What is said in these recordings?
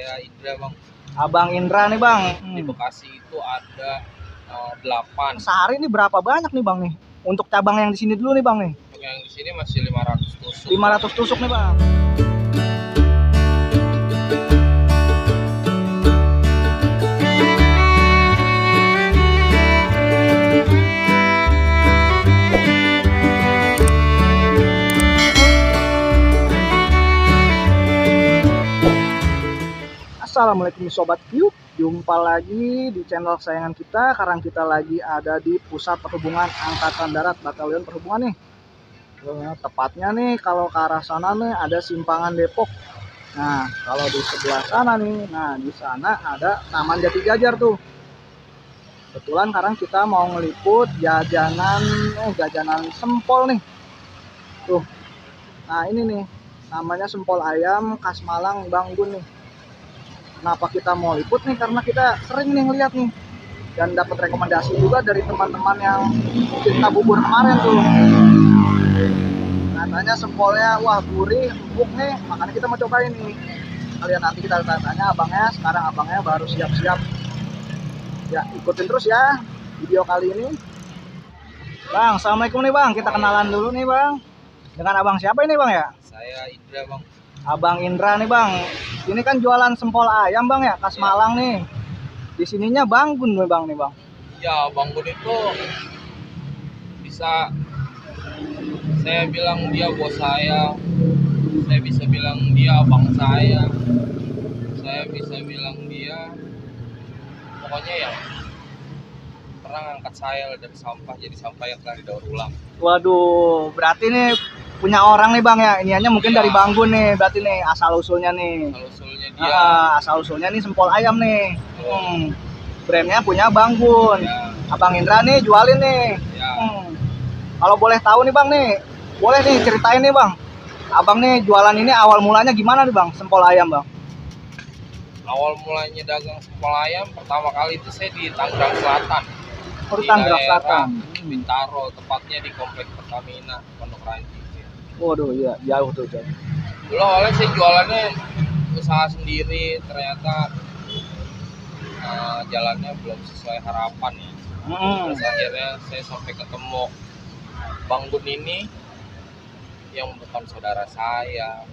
Saya Indra bang. Abang Indra nih bang. Di Bekasi itu ada 8. Sehari ini berapa banyak nih bang nih? Untuk cabang yang di sini dulu nih bang nih. Yang di sini masih 500 tusuk. 500 tusuk nih bang. Assalamualaikum Sobat View, jumpa lagi di channel kesayangan kita. Sekarang kita lagi ada di Pusat Perhubungan Angkatan Darat, Batalion Perhubungan nih. Tepatnya nih kalau ke arah sana nih ada Simpangan Depok. Nah kalau di sebelah sana nih, nah di sana ada Taman Jati Gajar tuh. Kebetulan sekarang kita mau ngeliput jajanan sempol nih. Tuh, nah ini nih namanya sempol ayam khas Malang Bang Gun nih. Kenapa kita mau liput nih? Karena kita sering nih ngeliat nih dan dapat rekomendasi juga dari teman-teman yang cerita bubur kemarin tuh. Katanya sempolnya wah gurih, empuk nih, makanya kita mau cobain nih. Kalian nanti kita tanya abangnya, sekarang abangnya baru siap-siap. Ya ikutin terus ya video kali ini. Bang, assalamualaikum nih bang. Kita kenalan dulu nih bang. Dengan abang siapa ini bang ya? Saya Indra bang. Abang Indra nih bang, ini kan jualan sempol ayam bang ya, khas Malang nih. Di sininya Bang Gun nih bang Ya Bang Gun itu bisa saya bilang dia bos saya bisa bilang dia abang saya bisa bilang dia pokoknya ya pernah ngangkat saya dari sampah jadi sampah yang telah didaur ulang. Waduh, berarti nih punya orang nih bang ya, iniannya mungkin ya. Dari Bang Gun nih, berarti nih asal usulnya nih. Asal usulnya nih sempol ayam nih. Brandnya punya Bang Gun. Ya. Abang Indra nih jualin nih. Ya. Kalau boleh tahu nih bang nih, boleh nih ceritain nih bang. Abang nih jualan ini awal mulanya gimana nih bang, sempol ayam bang? Awal mulanya dagang sempol ayam pertama kali itu saya di Tangerang Selatan. Di Tangerang Selatan. Bintaro, tepatnya di komplek Pertamina Pondok Ranji. Waduh, iya jauh tuh jauh. Dulu awalnya saya jualannya usaha sendiri, ternyata jalannya belum sesuai harapan ya. Terus akhirnya saya sampai ketemu Bang Gun ini yang bukan saudara saya,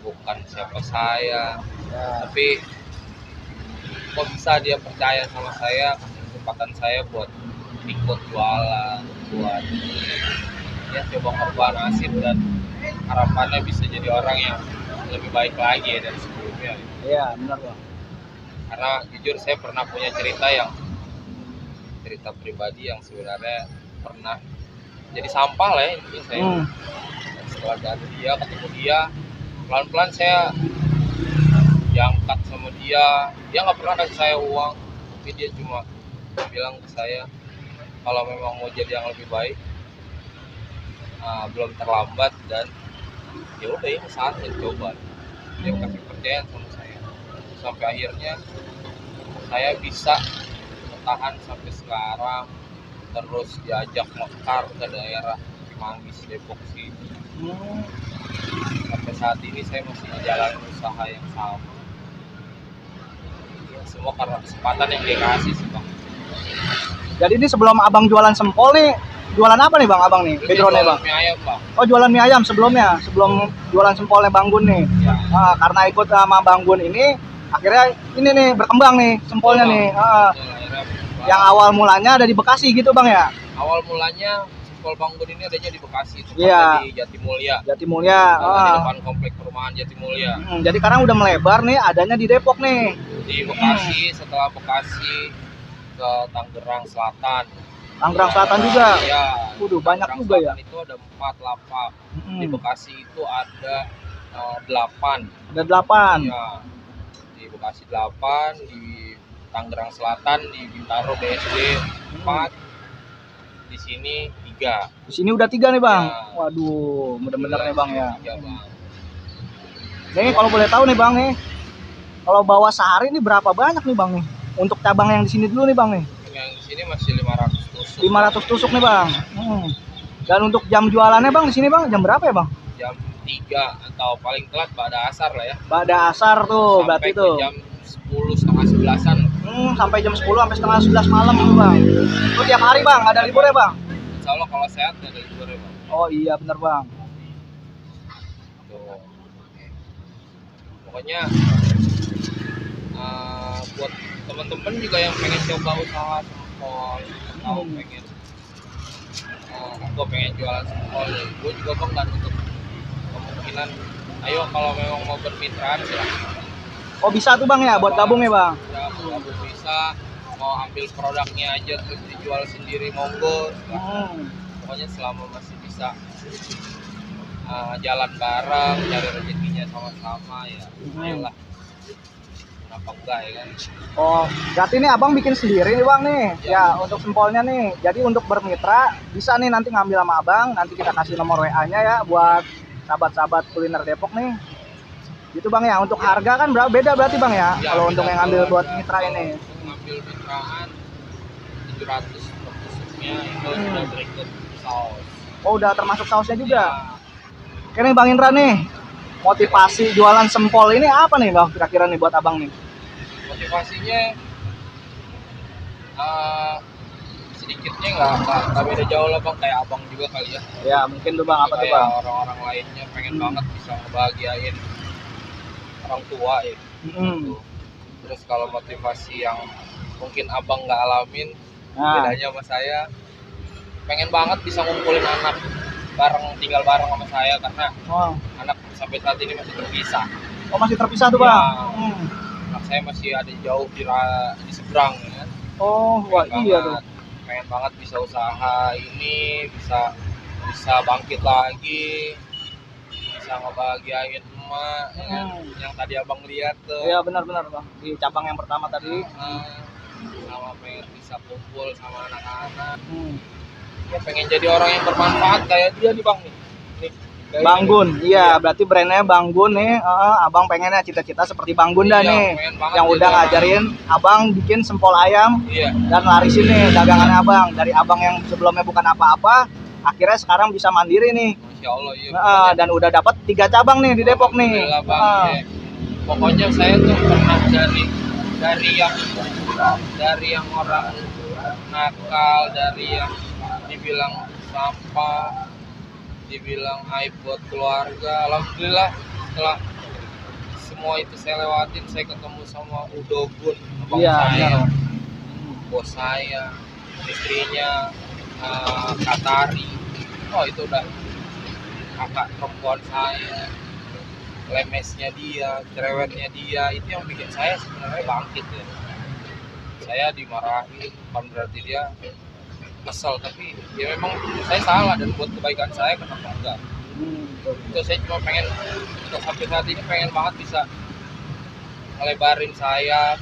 bukan siapa saya, tapi kok bisa dia percaya sama saya, kasih kesempatan saya buat ikut jualan, buat ya coba korban nasib dan harapannya bisa jadi orang yang lebih baik lagi dari sebelumnya. Iya benar bang. Karena jujur saya pernah punya cerita pribadi yang sebenarnya pernah jadi sampah lah ya intinya saya. Setelah ketemu dia, pelan-pelan saya diangkat sama dia nggak pernah kasih saya uang, tapi dia cuma bilang ke saya kalau memang mau jadi yang lebih baik belum terlambat dan ya udah ini saatnya coba. Dia kasih percaya sama saya sampai akhirnya saya bisa bertahan sampai sekarang, terus diajak mekar ke daerah Manggis Depok sini. Sampai saat ini saya masih menjalani usaha yang sama ya, semua karena kesempatan yang dia kasih sih bang. Jadi ini sebelum abang jualan sempol nih, jualan apa nih bang abang nih? Backgroundnya bang? Mie ayam bang. Oh jualan mie ayam sebelumnya, sebelum jualan sempolnya Bang Gun nih. Ya. Karena ikut sama Bang Gun ini, akhirnya ini nih berkembang nih sempolnya nih. Yang awal mulanya ada di Bekasi gitu bang ya? Awal mulanya sempol Bang Gun ini adanya di Bekasi, tepatnya di Jatimulya. Di depan komplek perumahan Jatimulya. Jadi sekarang udah melebar nih, adanya di Depok nih. Di Bekasi, setelah Bekasi ke Tangerang Selatan. Tangerang Selatan juga. Iya. Waduh, banyak juga ya. Itu ada 4 lapak. Di Bekasi itu ada 8. Ada 8. Ya. Di Bekasi 8, di Tangerang Selatan, di Bintaro BSD 4. Di sini 3. Di sini udah 3 nih, Bang. Ya. Waduh, bener-bener nih, Bang ya. Ya, Bang. Nih, kalau boleh tahu nih, Bang nih. Kalau bawa sehari ini berapa banyak nih, Bang nih? Untuk cabang yang di sini dulu nih, Bang nih. Yang di sini masih 500 tusuk. 500 tusuk nih bang. Dan untuk jam jualannya bang di sini bang jam berapa ya bang? Jam 3 atau paling telat pada asar lah ya. Pada asar tuh berarti Sampai ke tuh. jam 10 setengah 11-an. Sampai jam 10 sampai setengah 11 malam tuh bang. Itu tiap hari bang, ada libur ya bang? Insya Allah kalau sehat nggak ada libur ya bang. Oh iya bener bang. Tuh. Pokoknya buat teman-teman juga yang pengen coba usaha sempol atau pengen gue pengen jualan sempol, gue juga bang nggak nutup kemungkinan. Ayo kalau memang mau bermitraan silahkan. Oh bisa tuh bang ya, buat gabung ya bang? Ya, gabung bisa, mau ambil produknya aja terus dijual sendiri monggo. Pokoknya selama masih bisa jalan bareng, cari rezekinya sama-sama ya, ayolah. Kenapa enggak ya kan? Oh, berarti ini abang bikin sendiri nih bang nih, ya untuk sempolnya nih. Jadi untuk bermitra bisa nih nanti ngambil sama abang, nanti kita kasih nomor WA-nya ya buat sahabat-sahabat kuliner Depok nih. Gitu bang ya. Untuk harga kan beda berarti bang ya, kalau untuk yang ngambil buat mitra ini. Untuk ngambil mitraan 700 per tusuknya itu sudah berikut saus. Oh udah termasuk sausnya juga. Ya. Oke nih bang Indra nih, motivasi jualan sempol ini apa nih bang kira-kira nih buat abang nih? Motivasinya sedikitnya nggak beda jauh lah bang, kayak abang juga kali ya. Ya mungkin tuh bang, apa tuh Kayak bang? orang-orang lainnya pengen banget bisa ngebahagiain orang tua ya. Gitu. Terus kalau motivasi yang mungkin abang nggak alamin, bedanya sama saya, pengen banget bisa ngumpulin anak tinggal bareng sama saya karena anak sampai saat ini masih terpisah. Oh masih terpisah tuh bang? Anak saya masih ada jauh di seberang ya. Oh wah iya tuh. Pengen banget bisa usaha ini, bisa bangkit lagi, bisa ngebahagiain emak ya kan? Yang tadi abang lihat tuh. Iya benar-benar bang, di cabang yang pertama tadi. Sama pengen bisa kumpul sama anak-anak. Ya pengen jadi orang yang bermanfaat kayak dia nih bang nih. Bang Gun, iya berarti brandnya Bang Gun nih. Abang pengennya cita-cita seperti Bang Gun dah nih, yang udah ngajarin abang bikin sempol ayam dan larisin nih dagangan abang. Dari abang yang sebelumnya bukan apa-apa, akhirnya sekarang bisa mandiri nih. Masya Allah iya. Dan udah dapat 3 cabang nih di Depok nih. Bang, ya. Pokoknya saya tuh pernah dari yang orang nakal, dari yang dibilang sampah, dibilang aib buat keluarga. Alhamdulillah setelah semua itu saya lewatin, saya ketemu sama Udogun, abang saya, bos saya, istrinya, Katari. Oh itu udah kakak perempuan saya, lemesnya dia, cerewetnya dia, itu yang bikin saya sebenarnya bangkit ya. Saya dimarahin bukan berarti dia kesel, tapi ya memang saya salah dan buat kebaikan saya kenapa enggak. Itu saya cuma pengen untuk sampai saat ini pengen banget bisa ngelebarin saya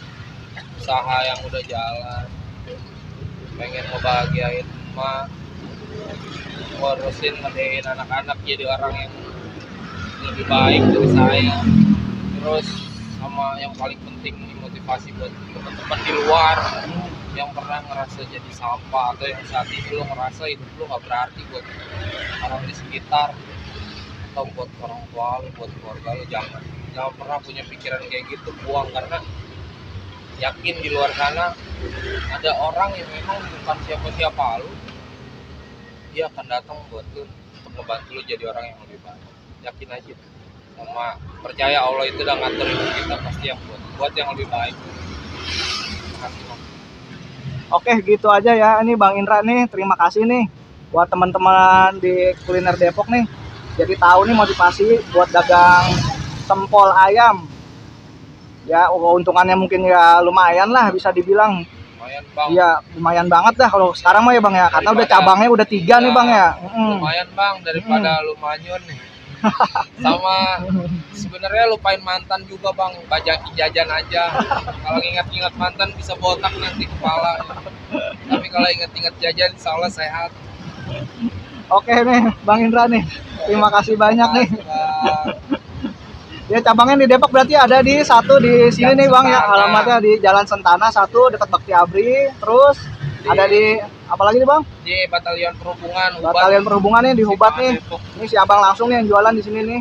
usaha yang udah jalan, pengen ngebahagiain emak, ngurusin ngedein anak-anak jadi orang yang lebih baik dari saya. Terus sama yang paling penting motivasi buat teman-teman di luar yang pernah ngerasa jadi sampah atau yang saat ini lo ngerasa hidup lo nggak berarti buat orang di sekitar atau buat orang tua lo, buat keluarga lo, jangan pernah punya pikiran kayak gitu, buang. Karena yakin di luar sana ada orang yang memang bukan siapa-siapa lo, dia akan datang buat lo untuk membantu lo jadi orang yang lebih baik. Yakin aja, sama percaya Allah itu udah ngatur hidup kita pasti yang buat yang lebih baik. Oke gitu aja ya, ini Bang Indra nih, terima kasih nih buat teman-teman di kuliner Depok nih, jadi tahu nih motivasi buat dagang sempol ayam ya. Untungannya mungkin ya lumayan lah bisa dibilang. Lumayan bang. Iya lumayan banget dah kalau sekarang mah ya bang ya, karena udah cabangnya udah 3 nih bang ya. Lumayan bang daripada lumayan nih. Sama sebenarnya lupain mantan juga bang, bajakin jajan aja. Kalau ingat-ingat mantan bisa botak nanti kepala, tapi kalau ingat-ingat jajan insya Allah sehat. Oke nih Bang Indra nih, terima kasih banyak nih. Ya cabangnya di Depok berarti ada di satu di sini nih bang ya, alamatnya di Jalan Sentana 1 dekat Bakti Abri, terus ada di Apalagi nih bang? Di Batalion Perhubungan. Batalion Perhubungan nih di Hubat nih. Depok. Ini si abang langsung nih yang jualan di sini nih.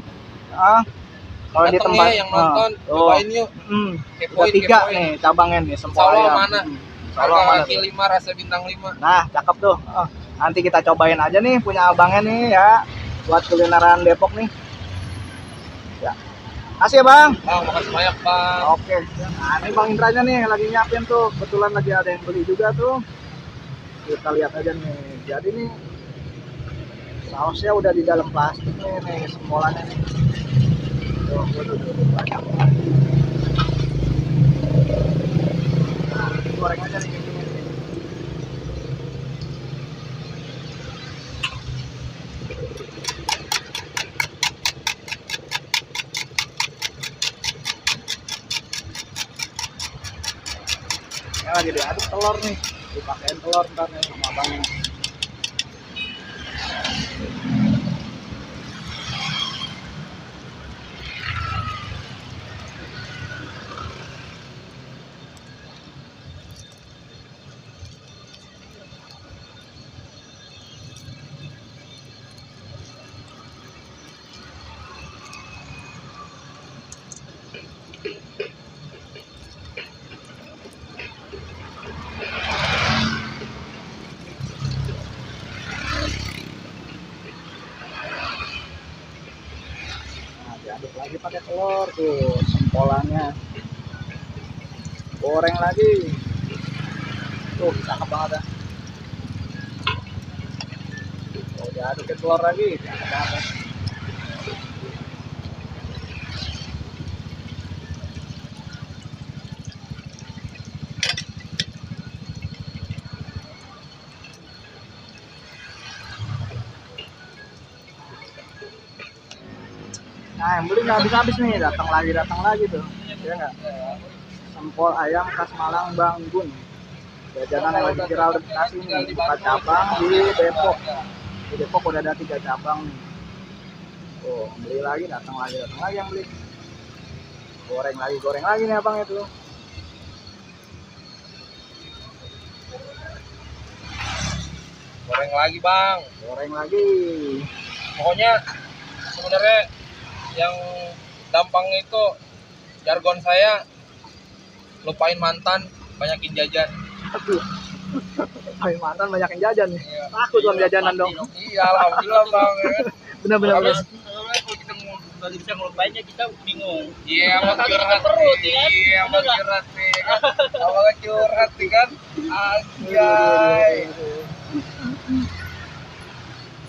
Kalau di Dateng tempat ya yang nonton, cobain yuk. Udah 3 nih cabangnya nih Sempol Solo ayam. mana? Solo Harga mana kaki tuh? 5, rasa bintang 5. Nah, cakep tuh. Nanti kita cobain aja nih punya abangnya nih ya. Buat kulineran Depok nih. Ya. Kasih ya bang. Bang, makasih banyak bang. Oke. Nah, ini Bang Indranya nih lagi nyiapin tuh. Kebetulan lagi ada yang beli juga tuh. Kita lihat aja nih. Jadi nih sausnya udah di dalam plastik nih sempolannya nih. Tuh, banyak. Nah, goreng aja nih kayak gini nih. Ini lagi diaduk telur nih. Dipakein telur ntar nih sama abangnya. Diaduk lagi pakai telur tuh sempolannya, goreng lagi tuh cakep banget ya. Tuh diaduk ke telur lagi cakep banget ya. Nah yang beli nggak habis-habis nih, datang lagi tuh ya nggak. Sempol ayam khas Malang Bang Gun, jajanan yang lagi viral di Bekasi nih, buka cabang di Depok. Di Depok udah ada 3 cabang nih. Tuh beli lagi, datang lagi yang beli. Goreng lagi nih abang itu. Goreng lagi bang. Goreng lagi. Pokoknya sebenarnya yang gampang itu jargon saya, lupain mantan, banyakin jajan. Aduh. Hai mantan banyak yang jajan nih. Iya. Takut sama jajanan dong. Iya, alhamdulillah bang. Bener. Habis Kalau kita nggak bisa ngelupainnya kita bingung. iya, abang Sakit curhat perut, nih. ya kan? Iya, abang Bener curhat nih kan. Abang curhat nih kan. Anjay.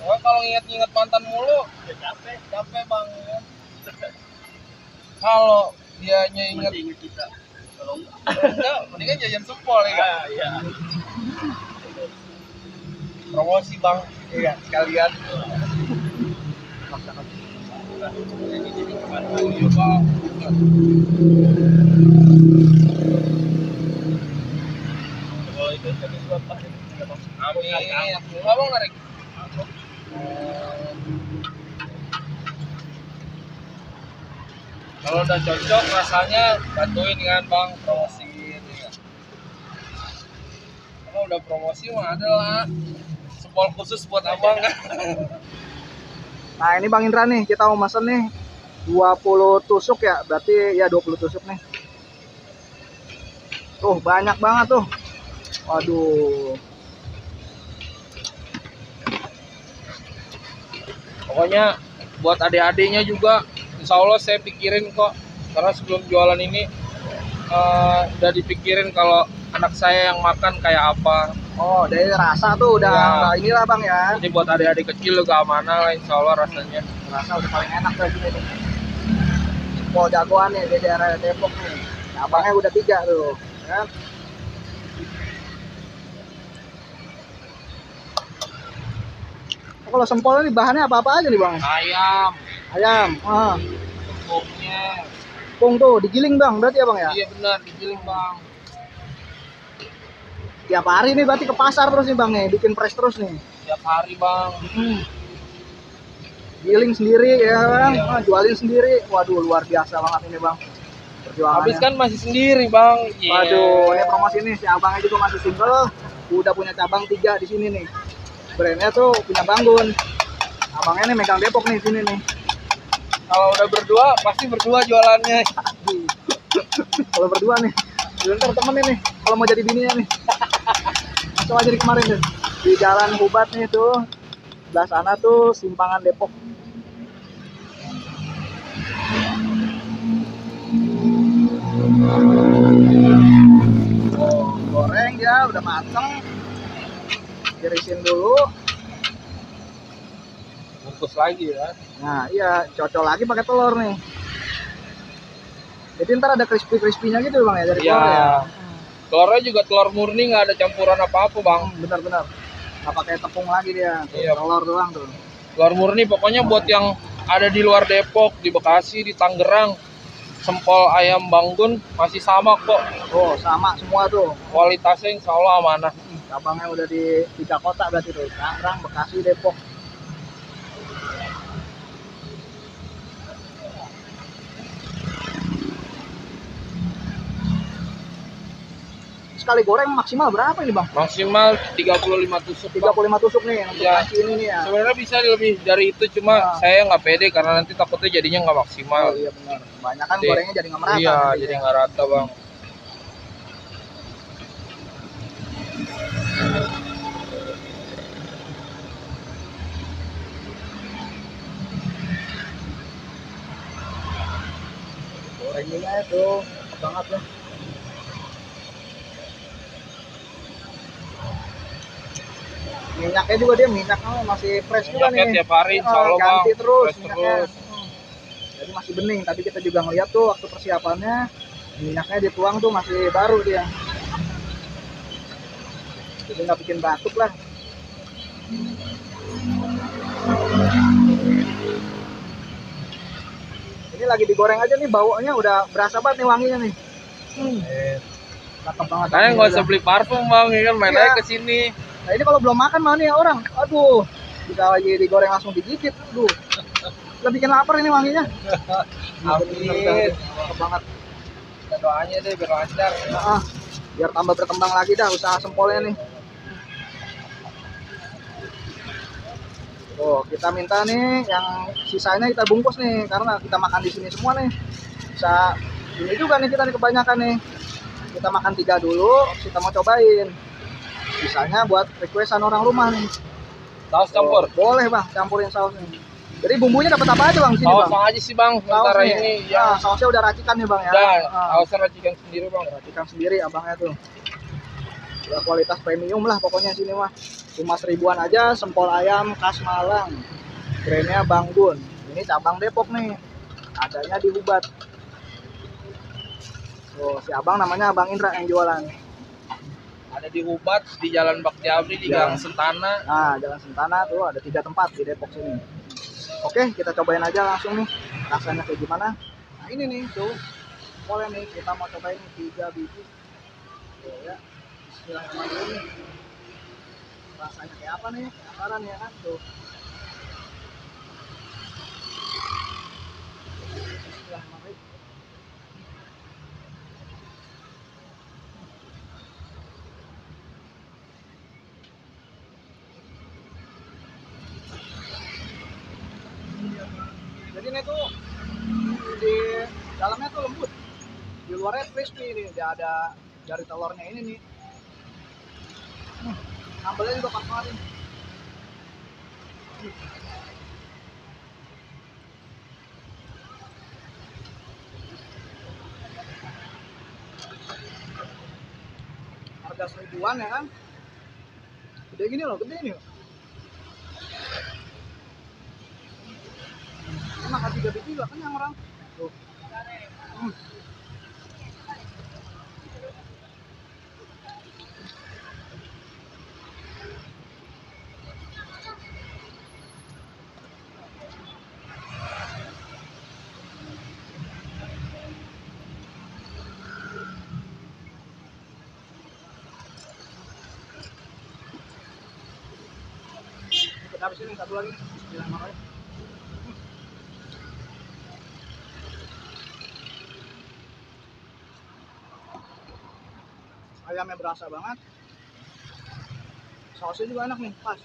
Oh, kalau inget-inget mantan mulu, Ya capek. capek bang. Kalau dia inget Masih ingat kita. Kalau enggak, mendingan jajan sempol ya kan? iya. Promosi bang, iya sekalian. Jadi kemana Iya bang. kalau itu jadi berapa? Amin. Enggak bang narik. Kalau udah cocok rasanya bantuin kan bang, promosiin ya. Kalau udah promosi mah ada lah sempol khusus buat abang kan. Nah ini Bang Indra nih, kita mau mesen nih 20 tusuk ya, berarti ya 20 tusuk nih. Tuh banyak banget tuh. Waduh. Pokoknya buat adik-adiknya juga, insya Allah saya pikirin kok. Karena sebelum jualan ini udah dipikirin kalau anak saya yang makan kayak apa. Oh dari rasa tuh udah Ya. inilah Bang ya. Jadi buat adik-adik kecil juga amanah lah insya Allah rasanya. Rasa udah paling enak dari sini nih. Mau jagoan nih di daerah Depok nih. Abangnya udah 3 tuh. Ya. Kalau sempol ini bahannya apa-apa aja nih Bang? Ayam, Ayam. tepungnya. Tepung tuh digiling Bang, berarti ya Bang ya? Iya benar, digiling bang. Tiap hari nih berarti ke pasar terus nih Bang nih, bikin fresh terus nih. Tiap hari bang. Giling sendiri ya Bang, Iya. jualin sendiri. Waduh luar biasa banget ini Bang. Perjuangannya. Habis kan masih sendiri bang. Iya. Waduh, ini promosi nih si abangnya juga masih single. udah punya cabang 3 di sini nih. Brandnya tuh punya Banggun. Abangnya nih megang Depok nih sini nih. Kalau udah berdua pasti berdua jualannya. Kalau berdua nih, ntar temenin nih. Kalau mau jadi bininya nih, langsung aja di kemarin deh. Di Jalan Hubat nih tuh, sebelah sana tuh simpangan Depok. Goreng ya, udah mateng. Tirisin dulu. Bungkus lagi ya. Nah iya, cocol lagi pakai telur nih. Jadi ntar ada crispy-crispy-nya gitu bang ya dari Iya. telur ya. Telurnya juga telur murni, nggak ada campuran apa-apa bang. Benar-benar. Nggak pakai tepung lagi dia. Tuh, Iya. telur doang tuh. Telur murni pokoknya buat yang ada di luar Depok, di Bekasi, di Tangerang, sempol ayam Banggun masih sama kok. Oh sama semua tuh. Kualitasnya insya Allah amanah. Cabangnya udah di 3 kota berarti tuh. Tangerang, Bekasi, Depok. Sekali goreng maksimal berapa ini bang? Maksimal 35 tusuk. 35 tusuk nih untuk Iya. nasi ini nih ya. Sebenarnya bisa lebih dari itu, cuma Nah. saya nggak pede karena nanti takutnya jadinya nggak Oh maksimal. iya benar. Banyak kan Jadi- gorengnya jadi nggak merata. Iya, nanti jadi ya. nggak rata bang. Gorengnya itu enak banget ya. Minyaknya juga dia minyaknya masih fresh juga Minyaknya nih. tiap hari insya Allah bang. Ganti terus Fresh minyaknya. terus. Jadi masih bening. Tadi kita juga ngeliat tuh waktu persiapannya minyaknya dituang tuh masih baru dia. Jadi nggak bikin batuk lah. Ini lagi digoreng aja nih, baunya udah berasa banget nih wanginya nih. Cakep banget. Kalian nggak usah beli parfum bang, ya kan main Iya. aja ke sini. Nah ini kalau belum makan mana ya orang, aduh, bisa lagi digoreng langsung digigit, aduh, udah bikin lapar ini wanginya. Amin. Cakep banget. Kita doanya deh biar lancar. Nah, biar tambah berkembang lagi dah usaha sempolnya nih. Oh, kita minta nih yang sisanya kita bungkus nih karena kita makan di sini semua nih. Bisa ini juga nih kita nih kebanyakan nih. Kita makan 3 dulu, kita mau cobain. Sisanya buat requestan orang rumah nih. Saus campur. Oh, boleh bang, campurin sausnya. Jadi bumbunya dapat apa aja bang di sini Saus bang? aja sih bang, sementara Sausnya. ini Nah, ya. sausnya udah racikan nih bang ya. Udah, Ah, sausnya racikan sendiri bang. racikan sendiri abangnya tuh. Ya, kualitas premium lah pokoknya sini mah. Cuma 1000-an aja sempol ayam khas Malang. Brandnya Banggun. Ini cabang Depok nih. Adanya di Hubat. Oh, si abang namanya Abang Indra yang jualan. Ada di Hubat, di Jalan Bakti Abdi, di Ya. Gang Sentana. Nah, Jalan Sentana tuh ada 3 tempat di Depok sini. Oke, kita cobain aja langsung nih. Rasanya kayak gimana? Nah, ini nih tuh. Boleh nih kita mau cobain 3 biji. Tuh ya. Bismillahirrahmanirrahim. Rasanya kayak apa nih? Penasaran ya kan tuh. Bismillahirrahmanirrahim. Jadi ini tuh di dalamnya tuh lembut, di luarnya crispy nih, dia ada dari telurnya ini nih. Sambalnya juga pas banget nih. Harga 1000-an ya kan? Gede gini loh, gede nih. Ini makan 3 biji juga kenyang orang. Tuh. Hmm. Kita habis ini satu lagi. Bismillahirrahmanirrahim. Ayamnya berasa banget. Sausnya juga enak nih, pas.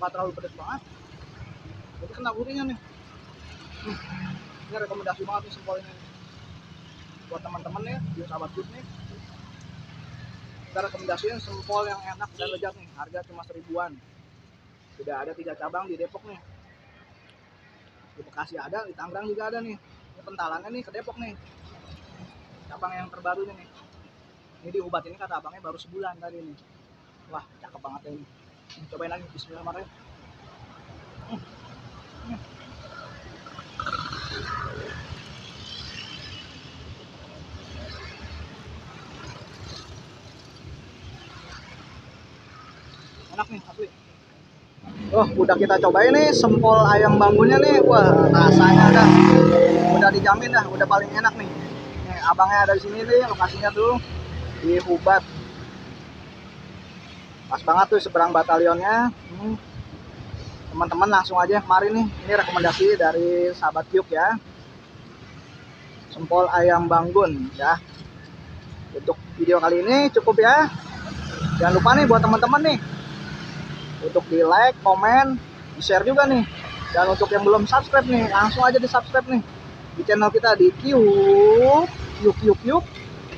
Nggak terlalu pedas banget. Jadi kena gurihnya nih. Ini rekomendasi banget nih sempol ini. Buat teman-teman ya, di sahabat Good nih. Kita rekomendasiin sempol yang enak dan lezat nih. Harga cuma 1000-an. Sudah ada 3 cabang di Depok nih. Di Bekasi ada, di Tangerang juga ada nih. Ini pentalannya nih ke Depok nih. Cabang yang terbaru nih. Ini di Ubat ini kata abangnya baru sebulan tadi nih. Wah, cakep banget ya ini. Cobain lagi, bismillahirrahmanirrahim. Enak nih, asli. Oh, udah kita cobain nih sempol ayam banggunnya nih. Wah, rasanya udah dijamin dah, udah paling enak nih. Nih, abangnya ada di sini nih, lokasinya tuh di Hubat. Pas banget tuh seberang batalionnya. Teman-teman langsung aja kemarin nih. Ini rekomendasi dari sahabat Yuk ya. Sempol ayam banggun ya. Untuk video kali ini cukup ya. Jangan lupa nih buat teman-teman nih untuk di like, komen, di share juga nih. Dan untuk yang belum subscribe nih, langsung aja di subscribe nih di channel kita di Yuk.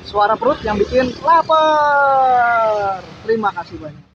Suara perut yang bikin lapar. Terima kasih banyak.